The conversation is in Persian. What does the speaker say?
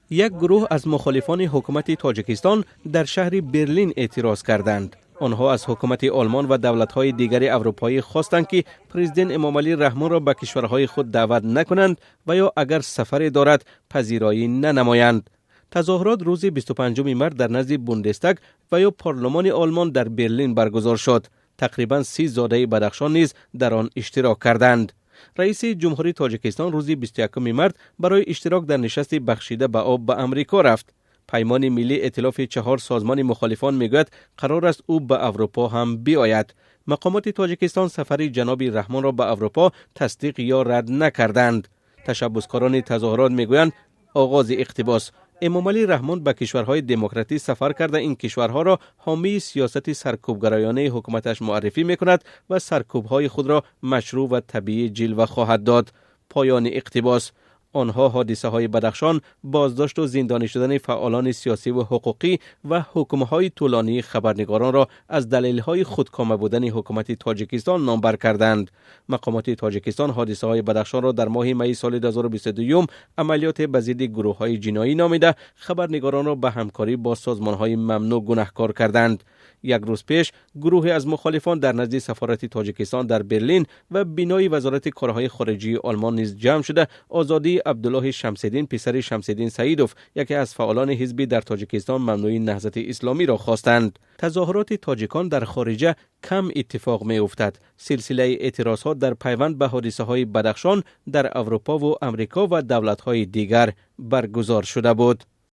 یک گروه از مخالفان حکومت تاجیکستان در شهر برلین اعتراض کردند. آنها از حکومت آلمان و دولت‌های دیگر اروپایی خواستند که پرزیدنت امامعلی رحمان را به کشورهای خود دعوت نکنند و یا اگر سفری دارد پذیرایی ننمایند. تظاهرات روز 25 مارس در نزد بوندستاگ و یا پارلمان آلمان در برلین برگزار شد. تقریباً 30 زاده بدخشان نیز در آن اشتراک کردند. رئیس جمهوری تاجیکستان روز 21 مارس برای اشتراک در نشست بخشیده به آب به امریکا رفت. پیمان ملی ائتلاف 4 سازمان مخالفان میگوید قرار است او به اروپا هم بیاید. مقامات تاجیکستان سفر جناب رحمان را به اروپا تصدیق یا رد نکردند. تشبثکاران تظاهرات میگویند آغاز اقتباس: امامعلی رحمان به کشورهای دموکراتی سفر کرده این کشورها را حامی سیاست سرکوبگرایانه حکومتش معرفی میکند و سرکوبهای خود را مشروع و طبیعی جلوه خواهد داد. پایان اقتباس. آنها حادثه های بدخشان، بازداشت و زندانی شدن فعالان سیاسی و حقوقی و حکمهای طولانی خبرنگاران را از دلایل خودکامه بودن حکومت تاجیکستان نامبر کردند. مقامات تاجیکستان حادثه های بدخشان را در ماه می سال 2022 عملیات به ضد گروه های جنایی نامیده خبرنگاران را به همکاری با سازمان های ممنوع گناهکار کردند. یک روز پیش گروه از مخالفان در نزد سفارت تاجیکستان در برلین و بینای وزارت کارهای خارجه آلمان نیز جمع شده آزادی عبدالله شمس‌الدین پسر شمس‌الدین سعیدوف، یکی از فعالان حزبی در تاجیکستان ممنوعی نهضت اسلامی را خواستند. تظاهرات تاجیکان در خارجه کم اتفاق می افتد. سلسله اعتراضات در پیوند به حادثه های بدخشان در اروپا و امریکا و دولت های دیگر برگزار شده بود.